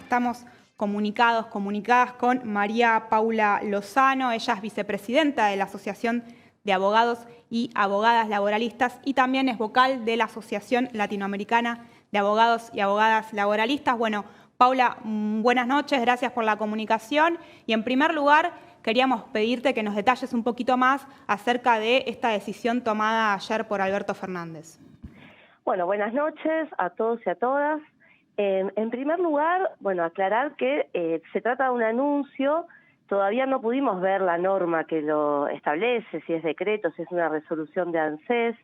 estamos comunicadas con María Paula Lozano. Ella es vicepresidenta de la Asociación de Abogados y Abogadas Laboralistas y también es vocal de la Asociación Latinoamericana de Abogados y Abogadas Laboralistas. Bueno, Paula, buenas noches, gracias por la comunicación. Y en primer lugar, queríamos pedirte que nos detalles un poquito más acerca de esta decisión tomada ayer por Alberto Fernández. Bueno, buenas noches a todos y a todas. En primer lugar, bueno, aclarar que se trata de un anuncio. Todavía no pudimos ver la norma que lo establece, si es decreto, si es una resolución de ANSES,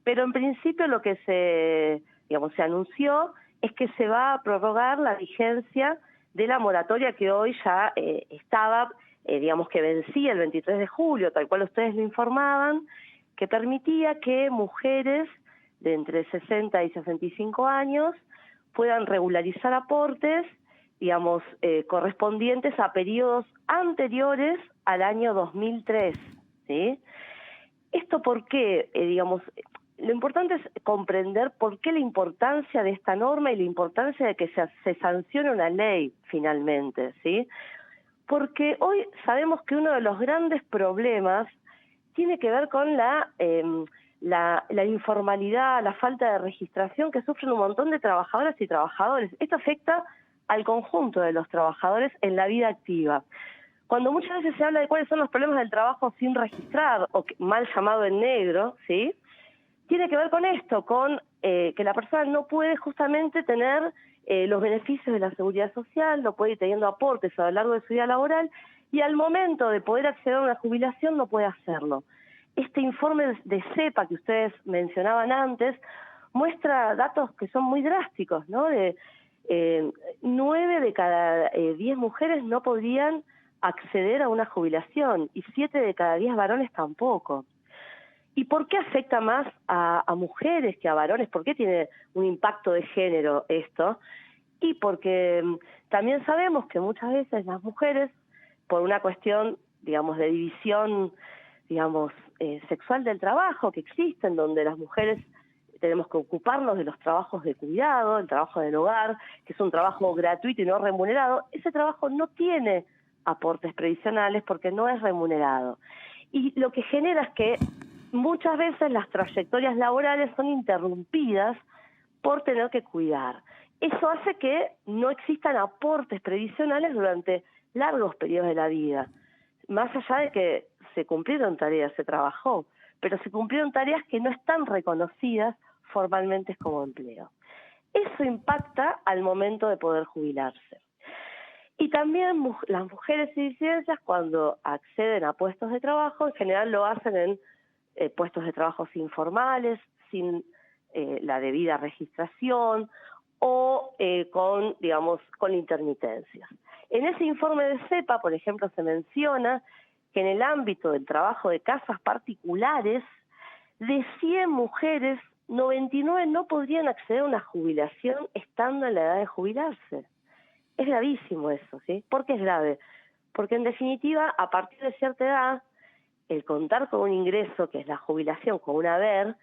pero en principio lo que se anunció es que se va a prorrogar la vigencia de la moratoria que hoy ya estaba, que vencía el 23 de julio, tal cual ustedes lo informaban, que permitía que mujeres de entre 60 y 65 años puedan regularizar aportes, correspondientes a periodos anteriores al año 2003, ¿sí? ¿Esto por qué? Lo importante es comprender por qué la importancia de esta norma y la importancia de que se sancione una ley finalmente, ¿sí? Porque hoy sabemos que uno de los grandes problemas tiene que ver con la informalidad, la falta de registración que sufren un montón de trabajadoras y trabajadores. Esto afecta al conjunto de los trabajadores en la vida activa. Cuando muchas veces se habla de cuáles son los problemas del trabajo sin registrar, o mal llamado en negro, ¿sí?, tiene que ver con esto, con que la persona no puede justamente tener los beneficios de la seguridad social, no puede ir teniendo aportes a lo largo de su vida laboral, y al momento de poder acceder a una jubilación no puede hacerlo. Este informe de CEPA que ustedes mencionaban antes muestra datos que son muy drásticos, ¿no? 9 de cada 10 mujeres no podrían acceder a una jubilación y 7 de cada 10 varones tampoco. ¿Y por qué afecta más a mujeres que a varones? ¿Por qué tiene un impacto de género esto? Y porque también sabemos que muchas veces las mujeres, por una cuestión, de división, sexual del trabajo que existe, en donde las mujeres tenemos que ocuparnos de los trabajos de cuidado, el trabajo del hogar, que es un trabajo gratuito y no remunerado, ese trabajo no tiene aportes previsionales porque no es remunerado. Y lo que genera es que muchas veces las trayectorias laborales son interrumpidas por tener que cuidar. Eso hace que no existan aportes previsionales durante largos periodos de la vida. Más allá de que se cumplieron tareas, se trabajó, pero se cumplieron tareas que no están reconocidas formalmente como empleo. Eso impacta al momento de poder jubilarse. Y también las mujeres y disidencias, cuando acceden a puestos de trabajo, en general lo hacen en puestos de trabajo informales, sin la debida registración o con intermitencias. En ese informe de CEPA, por ejemplo, se menciona que en el ámbito del trabajo de casas particulares, de 100 mujeres, 99 no podrían acceder a una jubilación estando en la edad de jubilarse. Es gravísimo eso, ¿sí? ¿Por qué es grave? Porque en definitiva, a partir de cierta edad, el contar con un ingreso, que es la jubilación, con un haber,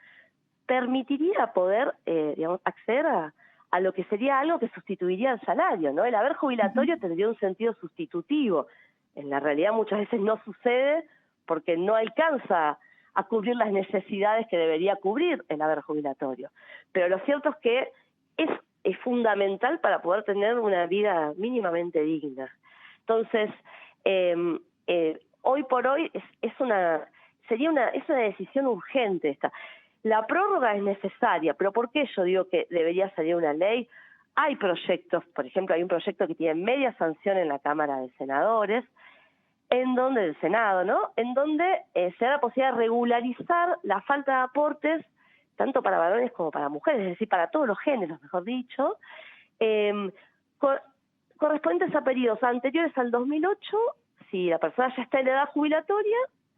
permitiría poder, acceder a lo que sería algo que sustituiría el salario, ¿no? El haber jubilatorio tendría un sentido sustitutivo. En la realidad muchas veces no sucede porque no alcanza a cubrir las necesidades que debería cubrir el haber jubilatorio. Pero lo cierto es que es fundamental para poder tener una vida mínimamente digna. Entonces, hoy por hoy es una decisión urgente esta. La prórroga es necesaria, pero ¿por qué yo digo que debería salir una ley? Hay proyectos, por ejemplo, hay un proyecto que tiene media sanción en la Cámara de Senadores, del Senado, ¿no? En donde se da la posibilidad de regularizar la falta de aportes, tanto para varones como para mujeres, es decir, para todos los géneros, mejor dicho, correspondientes a periodos anteriores al 2008, si la persona ya está en edad jubilatoria,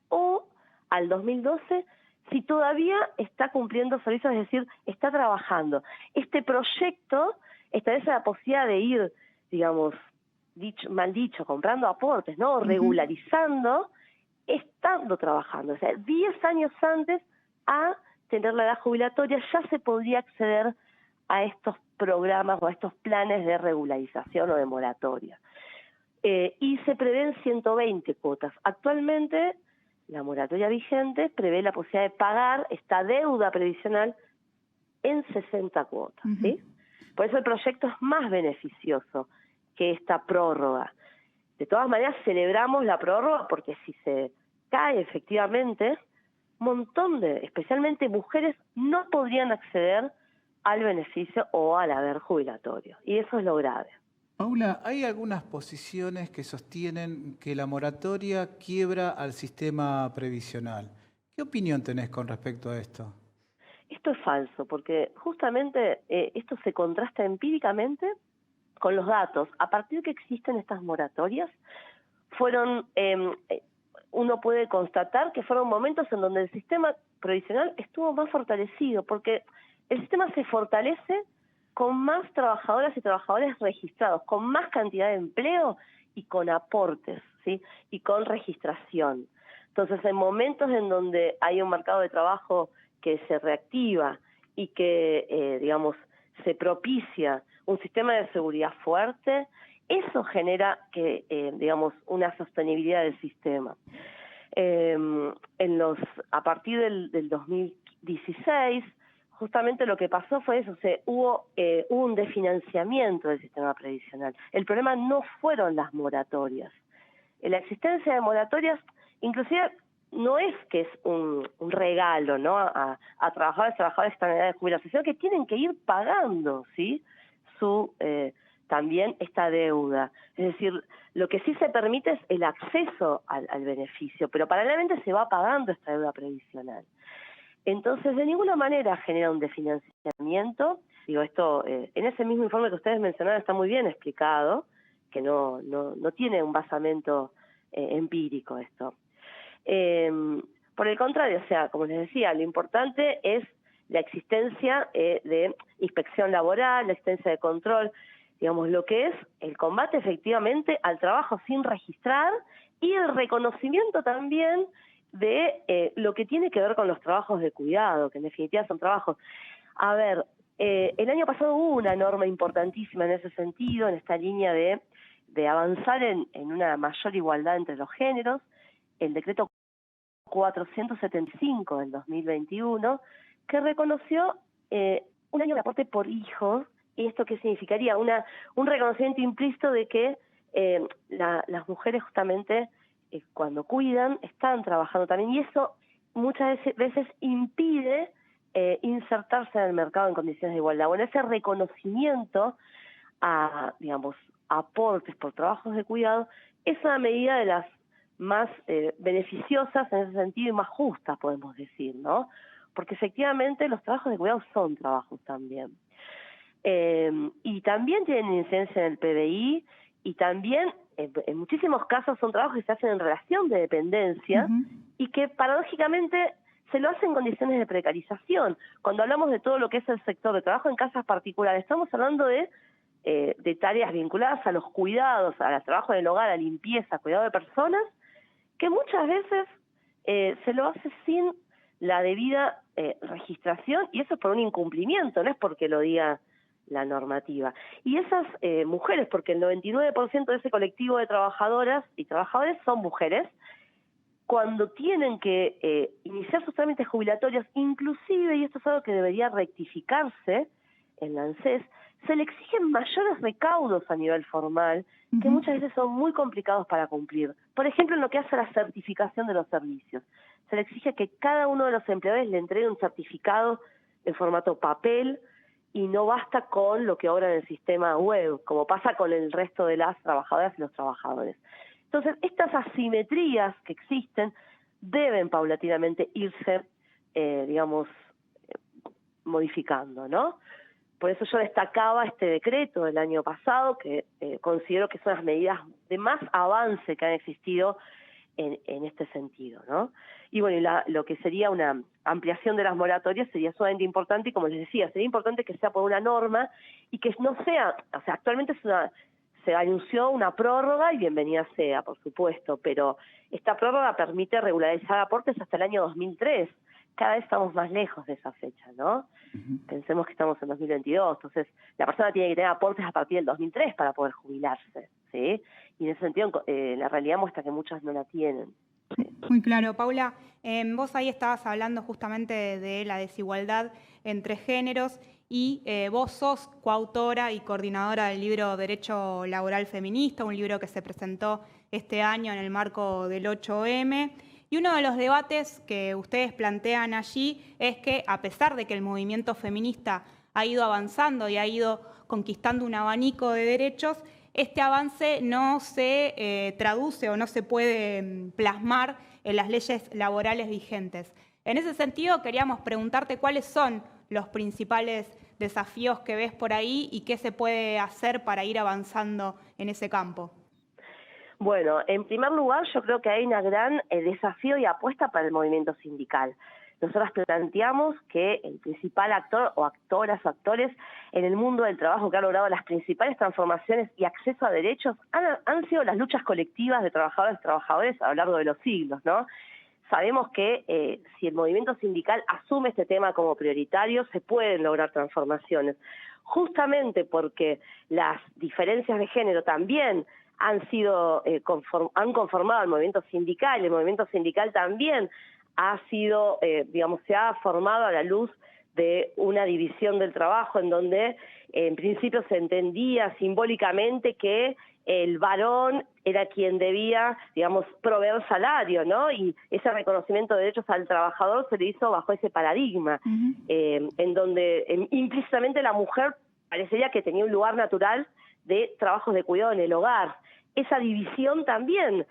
o al 2012, si todavía está cumpliendo servicios, es decir, está trabajando. Este proyecto establece la posibilidad de ir, comprando aportes, ¿no? Regularizando, estando trabajando. O sea, 10 años antes a tener la edad jubilatoria ya se podría acceder a estos programas o a estos planes de regularización o de moratoria. Y se prevén 120 cuotas. Actualmente, la moratoria vigente prevé la posibilidad de pagar esta deuda previsional en 60 cuotas, ¿sí? Por eso el proyecto es más beneficioso que esta prórroga. De todas maneras, celebramos la prórroga porque si se cae efectivamente, un montón de, especialmente mujeres, no podrían acceder al beneficio o al haber jubilatorio. Y eso es lo grave. Paula, hay algunas posiciones que sostienen que la moratoria quiebra al sistema previsional. ¿Qué opinión tenés con respecto a esto? Esto es falso, porque justamente esto se contrasta empíricamente con los datos. A partir de que existen estas moratorias, uno puede constatar que fueron momentos en donde el sistema previsional estuvo más fortalecido, porque el sistema se fortalece con más trabajadoras y trabajadores registrados, con más cantidad de empleo y con aportes, ¿sí? Y con registración. Entonces, en momentos en donde hay un mercado de trabajo que se reactiva y que, se propicia un sistema de seguridad fuerte, eso genera una sostenibilidad del sistema. A partir del 2016, justamente lo que pasó fue eso, hubo un desfinanciamiento del sistema previsional. El problema no fueron las moratorias. La existencia de moratorias, inclusive, no es que es un regalo, ¿no? A trabajadores que están en edad de jubilación, sino que tienen que ir pagando, ¿sí? También esta deuda. Es decir, lo que sí se permite es el acceso al beneficio, pero paralelamente se va pagando esta deuda previsional. Entonces, de ninguna manera genera un desfinanciamiento. Esto en ese mismo informe que ustedes mencionaron está muy bien explicado, que no tiene un basamento empírico esto. Por el contrario, como les decía, lo importante es la existencia de inspección laboral, la existencia de control, lo que es el combate efectivamente al trabajo sin registrar y el reconocimiento también de lo que tiene que ver con los trabajos de cuidado, que en definitiva son trabajos. A ver, el año pasado hubo una norma importantísima en ese sentido, en esta línea de avanzar en una mayor igualdad entre los géneros, el decreto 475 del 2021, que reconoció un año de aporte por hijo. ¿Y esto qué significaría? Un reconocimiento implícito de que las mujeres justamente cuando cuidan están trabajando también, y eso muchas veces impide insertarse en el mercado en condiciones de igualdad. Bueno, ese reconocimiento a, aportes por trabajos de cuidado es una medida de las más beneficiosas en ese sentido y más justas, podemos decir, ¿no? Porque efectivamente los trabajos de cuidado son trabajos también. Y también tienen incidencia en el PBI y también en muchísimos casos son trabajos que se hacen en relación de dependencia y que paradójicamente se lo hacen en condiciones de precarización. Cuando hablamos de todo lo que es el sector de trabajo en casas particulares, estamos hablando de tareas vinculadas a los cuidados, al trabajo en el hogar, a limpieza, cuidado de personas, que muchas veces se lo hace sin la debida registración, y eso es por un incumplimiento, no es porque lo diga la normativa. Y esas mujeres, porque el 99% de ese colectivo de trabajadoras y trabajadores son mujeres, cuando tienen que iniciar sus trámites jubilatorios, inclusive, y esto es algo que debería rectificarse en la ANSES, se le exigen mayores recaudos a nivel formal, que muchas veces son muy complicados para cumplir. Por ejemplo, en lo que hace a la certificación de los servicios. Se le exige que cada uno de los empleadores le entregue un certificado en formato papel, y no basta con lo que obra en el sistema web, como pasa con el resto de las trabajadoras y los trabajadores. Entonces, estas asimetrías que existen deben paulatinamente irse, modificando, ¿no? Por eso yo destacaba este decreto del año pasado, que considero que son las medidas de más avance que han existido en este sentido, ¿no? Y bueno, lo que sería una ampliación de las moratorias sería sumamente importante, y como les decía, sería importante que sea por una norma y que no sea, actualmente se anunció una prórroga y bienvenida sea, por supuesto, pero esta prórroga permite regularizar aportes hasta el año 2003, cada vez estamos más lejos de esa fecha, ¿no? Pensemos que estamos en 2022, entonces la persona tiene que tener aportes a partir del 2003 para poder jubilarse, ¿sí? Y en ese sentido, la realidad muestra que muchas no la tienen. ¿Sí? Muy claro. Paula, vos ahí estabas hablando justamente de la desigualdad entre géneros y vos sos coautora y coordinadora del libro Derecho Laboral Feminista, un libro que se presentó este año en el marco del 8M. Y uno de los debates que ustedes plantean allí es que, a pesar de que el movimiento feminista ha ido avanzando y ha ido conquistando un abanico de derechos, este avance no se traduce o no se puede plasmar en las leyes laborales vigentes. En ese sentido, queríamos preguntarte cuáles son los principales desafíos que ves por ahí y qué se puede hacer para ir avanzando en ese campo. Bueno, en primer lugar, yo creo que hay un gran desafío y apuesta para el movimiento sindical. Nosotros planteamos que el principal actor o actoras o actores en el mundo del trabajo que ha logrado las principales transformaciones y acceso a derechos han sido las luchas colectivas de trabajadoras y trabajadores a lo largo de los siglos, ¿no? Sabemos que si el movimiento sindical asume este tema como prioritario, se pueden lograr transformaciones. Justamente porque las diferencias de género también han conformado el movimiento sindical, y el movimiento sindical también ha sido, se ha formado a la luz de una división del trabajo en donde en principio se entendía simbólicamente que el varón era quien debía, proveer salario, ¿no? Y ese reconocimiento de derechos al trabajador se le hizo bajo ese paradigma, en donde implícitamente la mujer parecería que tenía un lugar natural de trabajos de cuidado en el hogar. Esa división también,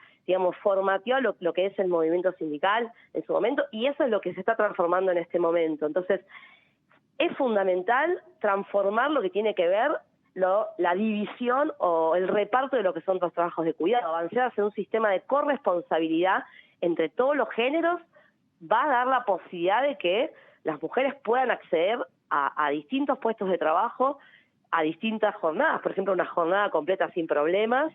formateó lo que es el movimiento sindical en su momento, y eso es lo que se está transformando en este momento. Entonces, es fundamental transformar lo que tiene que ver la división o el reparto de lo que son los trabajos de cuidado, avanzar hacia un sistema de corresponsabilidad entre todos los géneros, va a dar la posibilidad de que las mujeres puedan acceder a distintos puestos de trabajo, a distintas jornadas, por ejemplo, una jornada completa sin problemas,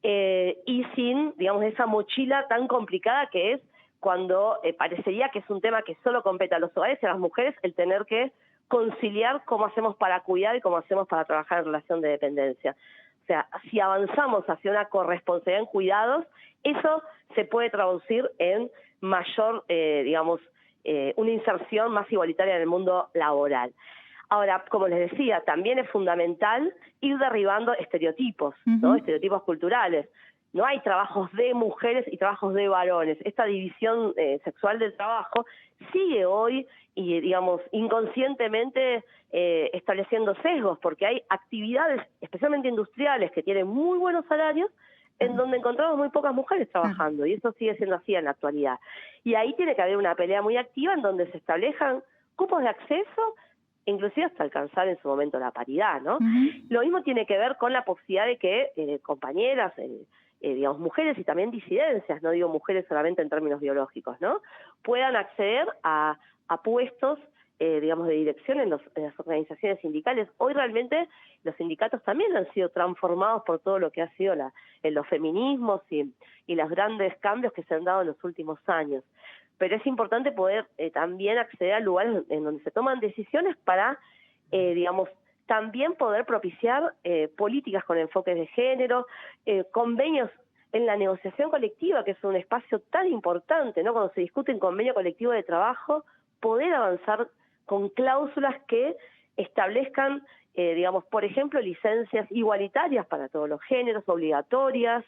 y sin, esa mochila tan complicada que es cuando parecería que es un tema que solo compete a los hogares y a las mujeres, el tener que conciliar cómo hacemos para cuidar y cómo hacemos para trabajar en relación de dependencia. O sea, si avanzamos hacia una corresponsabilidad en cuidados, eso se puede traducir en mayor, una inserción más igualitaria en el mundo laboral. Ahora, como les decía, también es fundamental ir derribando estereotipos, ¿no? Estereotipos culturales. No hay trabajos de mujeres y trabajos de varones. Esta división sexual del trabajo sigue hoy y, inconscientemente estableciendo sesgos, porque hay actividades, especialmente industriales, que tienen muy buenos salarios, en donde encontramos muy pocas mujeres trabajando, y eso sigue siendo así en la actualidad. Y ahí tiene que haber una pelea muy activa en donde se establezcan cupos de acceso, inclusive hasta alcanzar en su momento la paridad, ¿no? Lo mismo tiene que ver con la posibilidad de que compañeras, mujeres y también disidencias, no digo mujeres solamente en términos biológicos, ¿no? Puedan acceder a puestos, de dirección en las organizaciones sindicales. Hoy realmente los sindicatos también han sido transformados por todo lo que ha sido en los feminismos y los grandes cambios que se han dado en los últimos años. Pero es importante poder también acceder a lugares en donde se toman decisiones para, también poder propiciar políticas con enfoques de género, convenios en la negociación colectiva, que es un espacio tan importante, ¿no? Cuando se discute un convenio colectivo de trabajo, poder avanzar con cláusulas que establezcan, por ejemplo, licencias igualitarias para todos los géneros, obligatorias,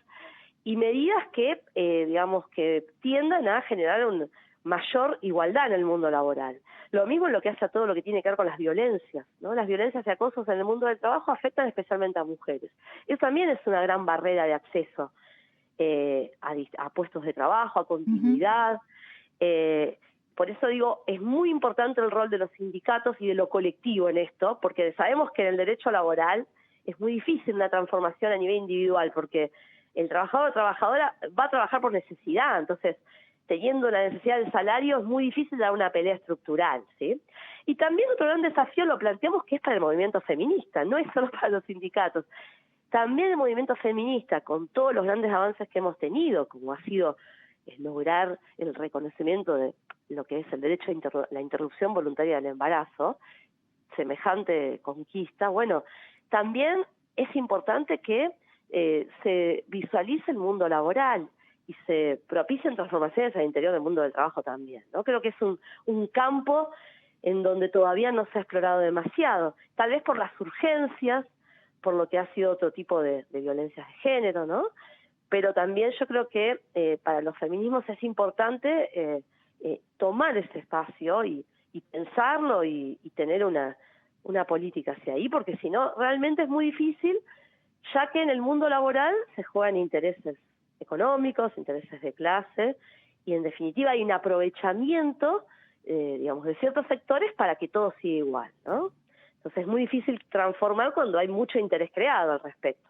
y medidas que, que tiendan a generar una mayor igualdad en el mundo laboral. Lo mismo en lo que hace a todo lo que tiene que ver con las violencias, ¿no? Las violencias y acosos en el mundo del trabajo afectan especialmente a mujeres. Eso también es una gran barrera de acceso a puestos de trabajo, a continuidad. Por eso digo, es muy importante el rol de los sindicatos y de lo colectivo en esto, porque sabemos que en el derecho laboral es muy difícil una transformación a nivel individual, porque el trabajador o trabajadora va a trabajar por necesidad, entonces, teniendo la necesidad del salario, es muy difícil dar una pelea estructural, ¿sí? Y también otro gran desafío lo planteamos que es para el movimiento feminista, no es solo para los sindicatos. También el movimiento feminista, con todos los grandes avances que hemos tenido, como ha sido lograr el reconocimiento de lo que es el derecho a la interrupción voluntaria del embarazo, semejante conquista, bueno, también es importante que se visualice el mundo laboral y se propicien transformaciones al interior del mundo del trabajo también, ¿no? Creo que es un campo en donde todavía no se ha explorado demasiado, tal vez por las urgencias, por lo que ha sido otro tipo de violencias de género, ¿no? Pero también yo creo que para los feminismos es importante tomar ese espacio y pensarlo y tener una política hacia ahí, porque si no, realmente es muy difícil, ya que en el mundo laboral se juegan intereses económicos, intereses de clase, y en definitiva hay un aprovechamiento, digamos, de ciertos sectores para que todo siga igual, ¿no? Entonces es muy difícil transformar cuando hay mucho interés creado al respecto.